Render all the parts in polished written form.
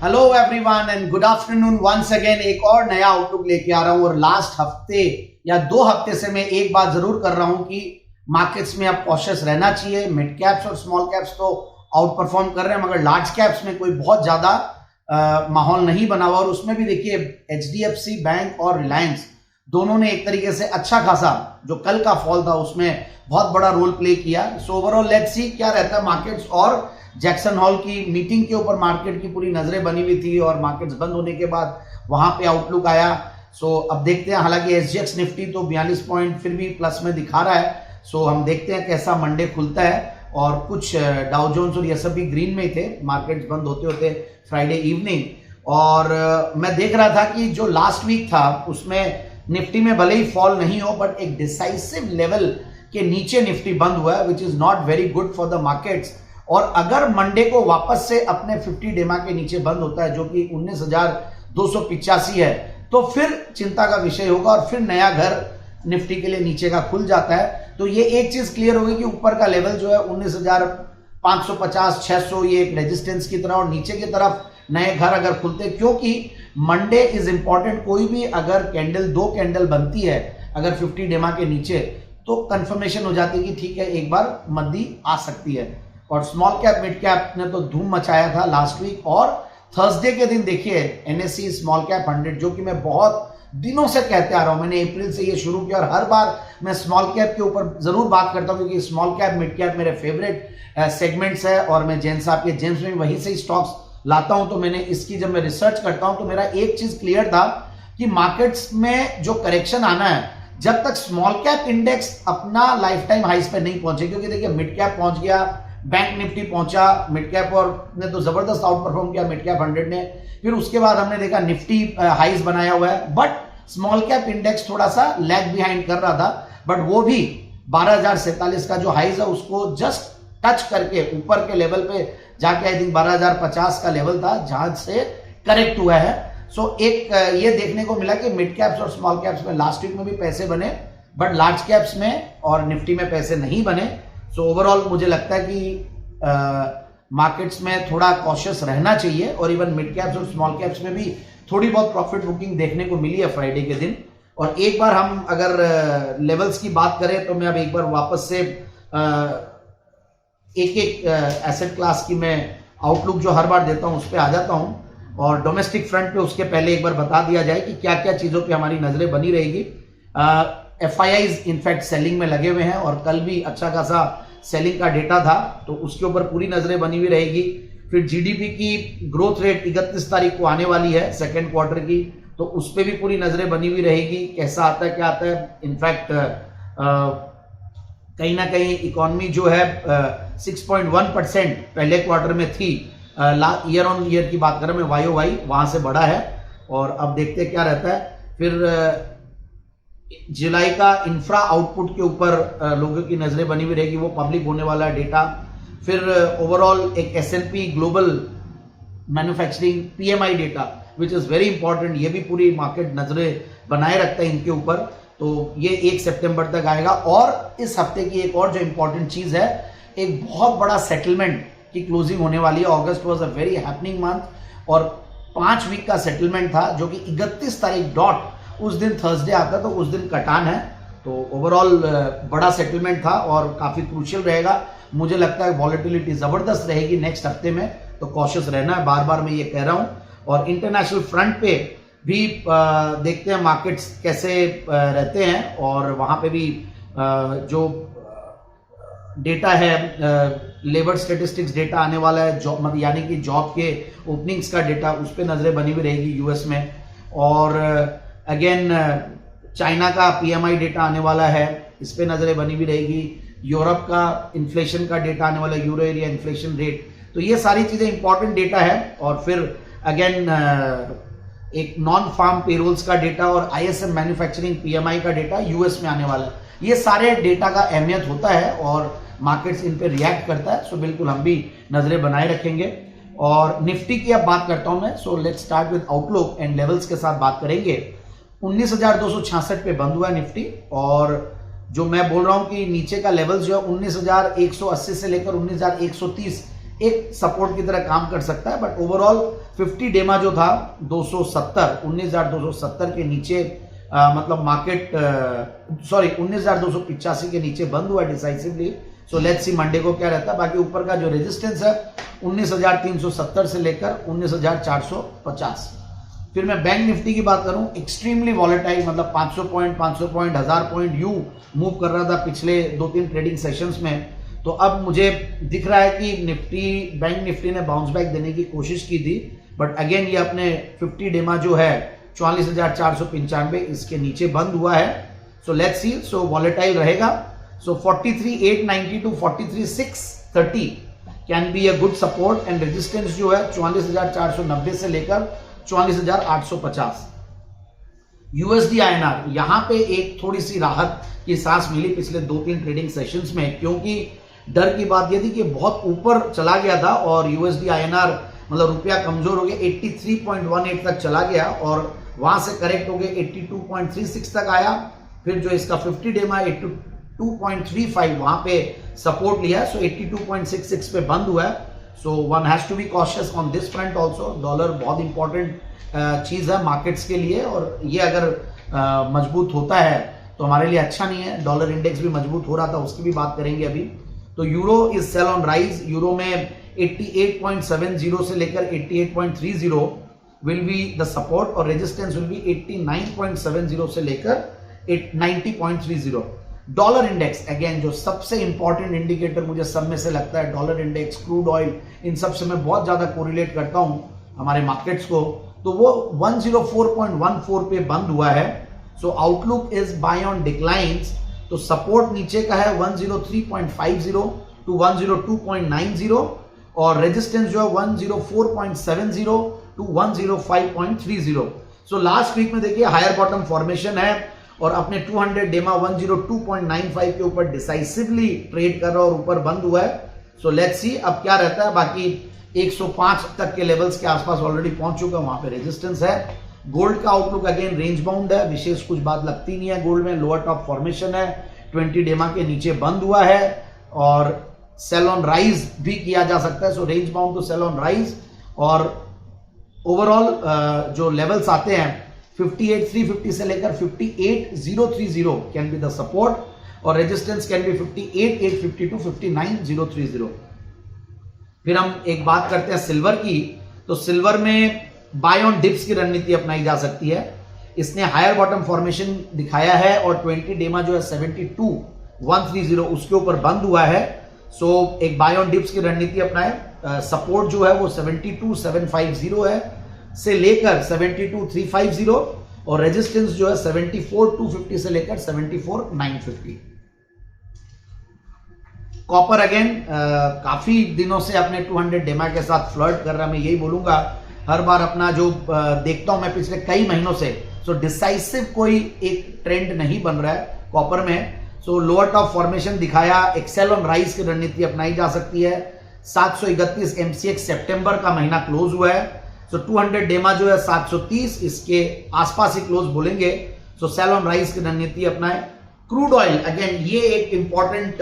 Hello everyone and good afternoon once again. एक और नया आउटलुक लेके आ रहा हूं और लास्ट हफ्ते या 2 हफ्ते से मैं एक बात जरूर कर रहा हूं कि मार्केट्स में अब कॉशियस रहना चाहिए। मिड कैप्स और स्मॉल कैप्स तो आउट परफॉर्म कर रहे हैं मगर लार्ज कैप्स में कोई बहुत ज्यादा माहौल नहीं बना हुआ और उसमें भी देखिए एचडीएफसी बैंक और रिलायंस दोनों ने एक तरीके से अच्छा खासा जो कल का फॉल था उसमें बहुत बड़ा रोल प्ले किया। सो ओवरऑल लेट्स सी क्या रहता है मार्केट्स। और जैक्सन हॉल की मीटिंग के ऊपर मार्केट की पूरी नजरें बनी हुई थी और मार्केट्स बंद होने के बाद वहां पे आउटलुक आया। सो अब देखते हैं, हालांकि एसजीएक्स निफ्टी तो 42 पॉइंट फिर भी प्लस में दिखा रहा है। सो हम देखते हैं कैसा मंडे खुलता है। और कुछ डाउ जोन्स और एसएपी ग्रीन में थे मार्केट्स बंद होते होते फ्राइडे इवनिंग। और मैं देख रहा था कि जो लास्ट वीक था उसमें निफ्टी में भले ही फॉल नहीं हो बट एक डिसाइसिव लेवल के नीचे निफ्टी बंद हुआ है which is not very good for the markets. और अगर मंडे को वापस से अपने 50 डेमा के नीचे बंद होता है जो कि 19,285 है तो फिर चिंता का विषय होगा और फिर नया घर निफ्टी के लिए नीचे का खुल जाता है। तो ये एक चीज क्लियर होगी कि ऊपर का लेवल जो है 19,550 600 ये एक रेजिस्टेंस की तरह और नीचे की तरफ नए घर अगर खुलते, क्योंकि मंडे इज इंपॉर्टेंट। कोई भी अगर कैंडल 2 कैंडल बनती है अगर 50 डेमा के नीचे तो कंफर्मेशन हो जाती है कि ठीक है एक बार मंदी आ सकती है। और स्मॉल कैप मिड कैप ने तो धूम मचाया था लास्ट वीक। और थर्सडे के दिन देखिए एनएससी स्मॉल कैप 100 जो कि मैं बहुत दिनों से कहते आ रहा हूं, मैंने अप्रैल से ये शुरू किया और हर बार मैं स्मॉल कैप के ऊपर जरूर बात करता हूं क्योंकि स्मॉल कैप मिड कैप मेरे फेवरेट सेगमेंट्स है और मैं जैन साहब के जेम्स में वहीं से स्टॉक्स लाता हूं। तो मैंने इसकी जब मैं रिसर्च करता हूं तो मेरा एक चीज क्लियर था कि मार्केट्स में जो करेक्शन आना है जब तक स्मॉल कैप इंडेक्स अपना लाइफ टाइम हाइस पे नहीं पहुंचे, क्योंकि देखिए मिड कैप पहुंच गया, बैंक निफ्टी पहुंचा, मिड कैप और ने तो जबरदस्त आउट परफॉर्म किया मिड कैप 100 ने। फिर उसके बाद हमने देखा निफ्टी हाइस बनाया हुआ है बट स्मॉल कैप इंडेक्स थोड़ा सा लैग बिहाइंड कर रहा था। बट वो भी 12,047 का जो हाइस है उसको जस्ट टच करके ऊपर के लेवल पे जाके आई थिंक 12,050 का लेवल था जहां से करेक्ट हुआ है। सो एक ये देखने को मिला कि मिड कैप्स और स्मॉल कैप्स में लास्ट वीक में भी पैसे बने बट लार्ज कैप्स में और निफ्टी में पैसे नहीं बने। सो ओवरऑल मुझे लगता है कि मार्केट्स में थोड़ा कॉशियस रहना चाहिए और इवन मिड कैप्स और स्मॉल कैप्स में भी थोड़ी बहुत प्रॉफिट बुकिंग देखने को मिली है फ्राइडे के दिन। और एक बार हम अगर लेवल्स की बात करें तो मैं अब एक बार वापस से एक एसेट क्लास की मैं आउटलुक जो हर बार देता हूं उस पर आ जाता हूं। और डोमेस्टिक फ्रंट पे उसके पहले एक बार बता दिया जाए कि क्या क्या चीजों पे हमारी नजरें बनी रहेगी। एफआईआईज इनफैक्ट सेलिंग में लगे हुए हैं और कल भी अच्छा खासा सेलिंग का डेटा था तो उसके ऊपर पूरी नजरें बनी हुई रहेगी। फिर जीडीपी की ग्रोथ रेट 31 तारीख को आने वाली है सेकेंड क्वार्टर की, तो उस पर भी पूरी नजरें बनी हुई रहेगी कैसा आता है क्या आता है। इनफैक्ट कहीं ना कहीं इकोनॉमी जो है 6.1% पहले क्वार्टर में थी, ईयर ऑन ईयर की बात करें मैं YOY वहां से बढ़ा है। और अब देखते हैं क्या रहता है। फिर जुलाई का इंफ्रा आउटपुट के ऊपर लोगों की नजरें बनी हुई रहेगी, वो पब्लिक होने वाला है डेटा। फिर ओवरऑल एक S&P global manufacturing PMI data which is very important, ये भी पूरी मार्केट नजरें बनाए रखता है इनके ऊपर। तो ये 1 सितंबर तक आएगा। और इस हफ्ते की एक और जो इंपॉर्टेंट चीज है, एक बहुत बड़ा सेटलमेंट की क्लोजिंग होने वाली है। August was a very happening month और 5 वीक का सेटलमेंट था जो कि 31 तारीख डॉट उस दिन थर्सडे आता तो उस दिन कटान है। तो ओवरऑल बड़ा सेटलमेंट था और काफी क्रूशियल रहेगा। मुझे लगता है वॉलेटिलिटी जबरदस्त रहेगी नेक्स्ट हफ्ते में, तो कॉशियस रहना है, बार बार मैं ये कह रहा हूं। और इंटरनेशनल फ्रंट पे भी देखते हैं मार्केट्स कैसे रहते हैं और वहां पे भी जो डेटा है लेबर स्टेटिस्टिक्स डेटा आने वाला है, जॉब मतलब यानी कि जॉब के ओपनिंग्स का डेटा, उस पर नजरें बनी हुई रहेगी यूएस में। और अगेन चाइना का PMI डेटा आने वाला है, इस पे नजरें बनी हुई रहेगी। यूरोप का इन्फ्लेशन का डेटा आने वाला है, यूरो एरिया इन्फ्लेशन रेट। तो ये सारी चीजें इंपॉर्टेंट डेटा है। और फिर अगेन एक नॉन फार्म पेरोल्स का डेटा और ISM मैन्युफैक्चरिंग PMI का डेटा यूएस में आने वाला है। ये सारे डेटा का अहमियत होता है और मार्केट्स इन पे रिएक्ट करता है। सो बिल्कुल हम भी नजरें बनाए रखेंगे। और निफ्टी की अब बात करता हूं मैं। So let's start with outlook and levels के साथ बात करेंगे। 19,266 पे बंद हुआ निफ्टी और जो मैं बोल रहा हूं कि नीचे का लेवल जो है 19,180 से लेकर 19,130 एक सपोर्ट की तरह काम कर सकता है, बट ओवरऑल 50 डेमा जो था 19,270 के नीचे मतलब मार्केट 19,285 के नीचे बंद हुआ decisively. So let's see Monday को क्या रहता है। बाकी ऊपर का जो रेजिस्टेंस है 19,370 से लेकर 19,450। फिर मैं बैंक निफ्टी की बात करूं, एक्सट्रीमली वॉलेटाइल, मतलब 500 पॉइंट 1000 पॉइंट यू मूव कर रहा था पिछले 2-3 ट्रेडिंग सेशंस में। तो अब मुझे दिख रहा है कि बैंक निफ्टी ने बाउंस बैक देने की कोशिश की थी, बट अगेन ये अपने 50 डेमा जो है 44,495 इसके नीचे बंद हुआ है। So let's see, so volatile रहेगा। So 43,890 to 43,630 can be a good support and resistance जो है 44,490 से लेकर 44,850। यूएसडी आईएनआर, यहां पे एक थोड़ी सी राहत की सांस मिली पिछले 2-3 ट्रेडिंग सेशंस में, क्योंकि डर की बात यह थी कि बहुत ऊपर चला गया था और यूएसडी आईएनआर मतलब रुपया कमजोर हो गया, 83.18 तक चला गया और वहां से करेक्ट हो गया 82.36 तक आया। फिर जो इसका 50 डेमा 82.35 वहां पे सपोर्ट लिया, सो 82.66 पे बंद हुआ है। So one has to be cautious on this front also. Dollar बहुत इंपॉर्टेंट चीज है मार्केट्स के लिए, और ये अगर मजबूत होता है तो हमारे लिए अच्छा नहीं है। डॉलर इंडेक्स भी मजबूत हो रहा था, उसकी भी बात करेंगे अभी। तो euro is sell on rise. Euro में 88.70 से लेकर 88.30 विल बी द सपोर्ट और रेजिस्टेंस विल बी 89.70 से लेकर 90.30। डॉलर इंडेक्स अगेन जो सबसे इंपॉर्टेंट इंडिकेटर मुझे सब में से लगता है, डॉलर इंडेक्स, क्रूड ऑयल, इन सब से मैं बहुत ज्यादा कोरिलेट करता हूं हमारे मार्केट्स को। तो वो 104.14 पे बंद हुआ है। So outlook is buy on declines. तो सपोर्ट नीचे का है 103.50 टू 102.90 और रेजिस्टेंस जो है 104.70 टू 105.30। सो लास्ट वीक में देखिए हायर बॉटम फॉर्मेशन है और अपने 200 डेमा 102.95 के ऊपर डिसाइसिवली ट्रेड कर रहा है और ऊपर बंद हुआ है। सो लेट्स सी अब क्या रहता है। बाकी 105 तक के लेवल्स के आसपास ऑलरेडी पहुंच चुका है, वहां पे रेजिस्टेंस है। गोल्ड का आउटलुक अगेन रेंज बाउंड है, विशेष कुछ बात लगती नहीं है गोल्ड में। लोअर टॉप फॉर्मेशन है, 20 डेमा के नीचे बंद हुआ है और सेल ऑन राइज भी किया जा सकता है। So range bound to sell on rise. और ओवरऑल जो लेवल्स आते हैं 58,350 से लेकर 58,030 कैन बी द सपोर्ट और रेजिस्टेंस कैन बी 58,850 टू 59,030। फिर हम एक बात करते हैं सिल्वर की। तो सिल्वर में बाय ऑन डिप्स की रणनीति अपनाई जा सकती है। इसने हायर बॉटम फॉर्मेशन दिखाया है और 20 डेमा जो है 72,130 उसके ऊपर बंद हुआ है। सो एक बाय ऑन डिप्स की रणनीति अपनाए। सपोर्ट जो है वो 72,750 है से लेकर 72,350 और रेजिस्टेंस जो है 74,250 से लेकर 74,950। कॉपर अगेन काफी दिनों से अपने 200 डेमा के साथ फ्लर्ट कर रहा है। मैं यही बोलूंगा हर बार अपना जो देखता हूं मैं पिछले कई महीनों से, सो डिसाइसिव कोई एक ट्रेंड नहीं बन रहा है कॉपर में। सो लोअर टॉप फॉर्मेशन दिखाया, एक्सेल ऑन राइज की रणनीति अपनाई जा सकती है। 731 एमसीएक्स सितंबर का महीना क्लोज हुआ है। सो 200 डेमा जो है 730 इसके आसपास ही क्लोज बोलेंगे। सो सेल ऑन राइज की रणनीति अपनाए। क्रूड ऑयल अगेन ये एक इंपॉर्टेंट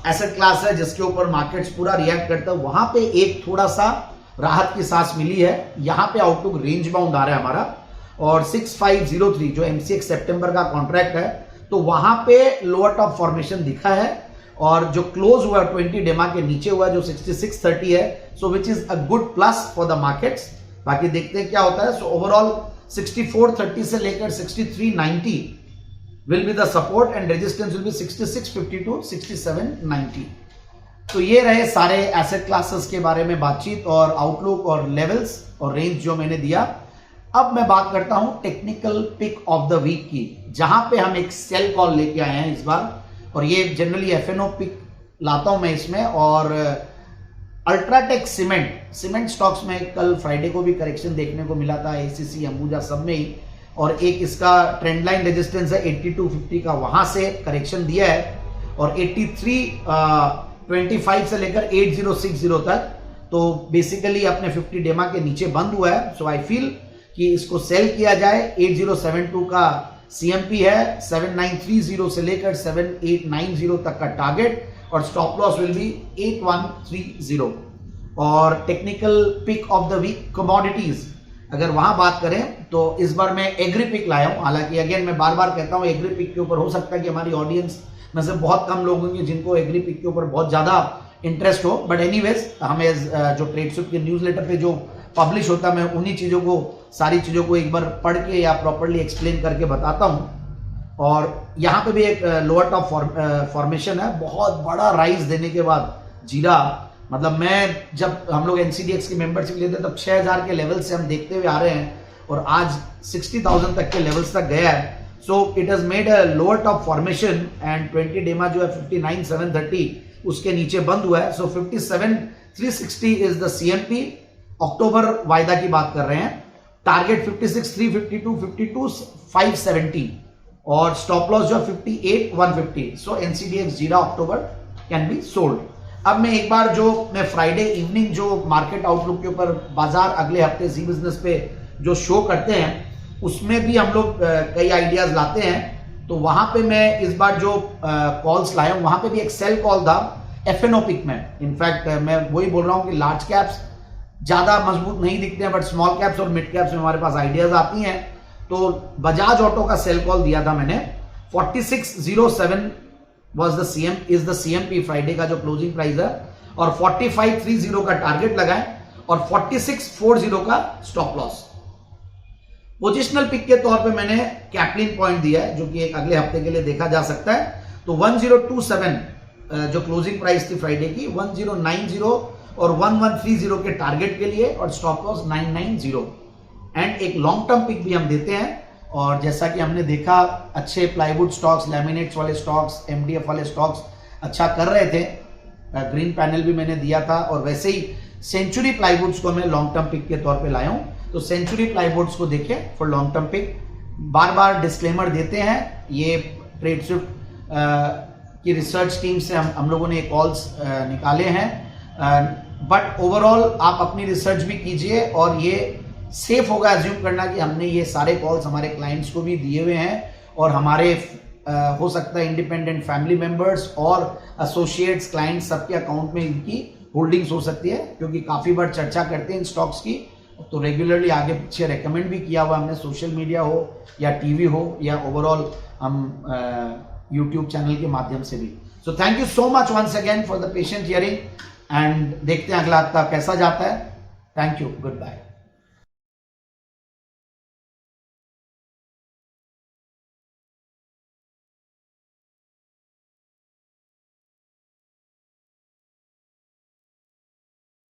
एसेट क्लास है जिसके ऊपर मार्केट्स पूरा रिएक्ट करता है। वहां पे एक थोड़ा सा राहत की सांस मिली है। यहां पे आउटलुक रेंज बाउंड आ रहा है हमारा और 6503 जो एमसीएक्स सितंबर का कॉन्ट्रैक्ट है, तो वहां पे लोअर टॉप फॉर्मेशन दिखा है और जो क्लोज हुआ 20 डेमा के नीचे हुआ जो 6630 है। So which is a good plus for the markets. बाकी देखते हैं क्या होता है। सो ओवरऑल 6430 से लेकर 6390 will be the support and resistance will be 6650 to 6790। तो ये रहे सारे एसेट क्लासेस के बारे में बातचीत और आउटलुक और लेवल्स और रेंज जो मैंने दिया। अब मैं बात करता हूं technical pick of the week की, जहां पे हम एक सेल कॉल लेके आए हैं इस बार, और ये जनरली एफएनओ पिक लाता हूं मैं इसमें। और अल्ट्राटेक सीमेंट स्टॉक्स में कल फ्राइडे को भी करेक्शन देखने को मिला था, एसीसी अंबुजा सब में ही। और एक इसका ट्रेंड लाइन रेजिस्टेंस है 8250 का, वहां से करेक्शन दिया है और 8325 से लेकर 8060 तक तो बेसिकली अपने 50 डेमा के नीचे बंद हुआ है। सो आई फील कि इसको सेल किया जाए। 8072 का सीएमपी है, 7930 से लेकर 7890 तक का टारगेट और स्टॉप लॉस विल बी 8130। और technical pick of the week commodities अगर वहां बात करें तो इस बार मैं एग्री पिक लाया हूं। हालांकि अगेन मैं बार बार कहता हूं एग्री पिक के ऊपर हो सकता है कि हमारी ऑडियंस में से बहुत कम लोग होंगे जिनको एग्री पिक के ऊपर बहुत ज्यादा इंटरेस्ट हो, बट एनीवेज हमें जो ट्रेडस्विफ्ट के न्यूज़लेटर पे जो पब्लिश होता है मैं उन्हीं चीजों को, सारी चीजों को एक बार पढ़ के या प्रॉपर्ली एक्सप्लेन करके बताता हूं। और यहाँ पे भी एक लोअर टॉप फॉर्मेशन है, बहुत बड़ा राइज देने के बाद जीरा, मतलब मैं जब हम लोग एनसीडीएक्स की मेंबरशिप लेते तब 6000 के लेवल से हम देखते हुए आ रहे हैं और आज 60,000 तक के लेवल्स तक गया है। So it has made a lower top formation and 20 day जो है 59,730 उसके नीचे बंद हुआ है। सो 57,360 इज द सीएमपी। अक्टूबर वायदा की बात कर रहे हैं। टारगेट 56,352, 52,570 और स्टॉप लॉस जो 58,150। सो एनसीडीएक्स जीरा अक्टूबर कैन बी सोल्ड। अब मैं एक बार जो मैं फ्राइडे इवनिंग जो मार्केट आउटलुक के ऊपर बाजार अगले हफ्ते जी बिजनेस पे जो शो करते हैं उसमें भी हम लोग कई आइडियाज लाते हैं। तो वहां पे मैं इस बार जो कॉल्स लाया हूं वहां पे भी एक सेल कॉल था एफएनओ पिक में। इनफैक्ट मैं वही बोल रहा हूं कि लार्ज कैप्स ज्यादा मजबूत नहीं दिखते हैं, बट स्मॉल कैप्स और मिड कैप्स में हमारे पास आइडियाज आती हैं। तो बजाज ऑटो का सेल कॉल दिया था मैंने। 4607 इज द सीएमपी फ्राइडे का जो क्लोजिंग प्राइस है, और 4530 का टारगेट लगाएं और 4640 का स्टॉप लॉस। पोजिशनल पिक के तौर पे मैंने कैपलिन पॉइंट दिया है जो कि एक अगले हफ्ते के लिए देखा जा सकता है। तो 1027 जो क्लोजिंग प्राइस थी फ्राइडे की, 1090 और 1130 के टारगेट के लिए और स्टॉप लॉस 990। एंड एक लॉन्ग टर्म पिक भी हम देते हैं। और जैसा कि हमने देखा अच्छे प्लाईवुड स्टॉक्स, लैमिनेट्स वाले स्टॉक्स, एमडीएफ वाले स्टॉक्स अच्छा कर रहे थे। ग्रीन पैनल भी मैंने दिया था और वैसे ही सेंचुरी प्लाईवुड्स को मैं लॉन्ग टर्म पिक के तौर पे लाया हूं। तो सेंचुरी प्लाईवुड्स को देखिए फॉर लॉन्ग टर्म पिक। बार बार डिस्क्लेमर देते हैं, ये ट्रेडस्विफ्ट की रिसर्च टीम से हम लोगों ने कॉल्स निकाले हैं, बट ओवरऑल आप अपनी रिसर्च भी कीजिए और ये सेफ होगा एज्यूम करना कि हमने ये सारे कॉल्स हमारे क्लाइंट्स को भी दिए हुए हैं और हमारे हो सकता है इंडिपेंडेंट फैमिली मेंबर्स और एसोसिएट्स, क्लाइंट्स सबके अकाउंट में इनकी होल्डिंग्स हो सकती है, क्योंकि काफी बार चर्चा करते हैं इन स्टॉक्स की। तो रेगुलरली आगे पीछे रेकमेंड भी किया हुआ हमने, सोशल मीडिया हो या टीवी हो या ओवरऑल हम यूट्यूब चैनल के माध्यम से भी। So thank you so much once again for the patient hearing and देखते हैं अगला हफ्ता कैसा जाता है। Thank you, good bye.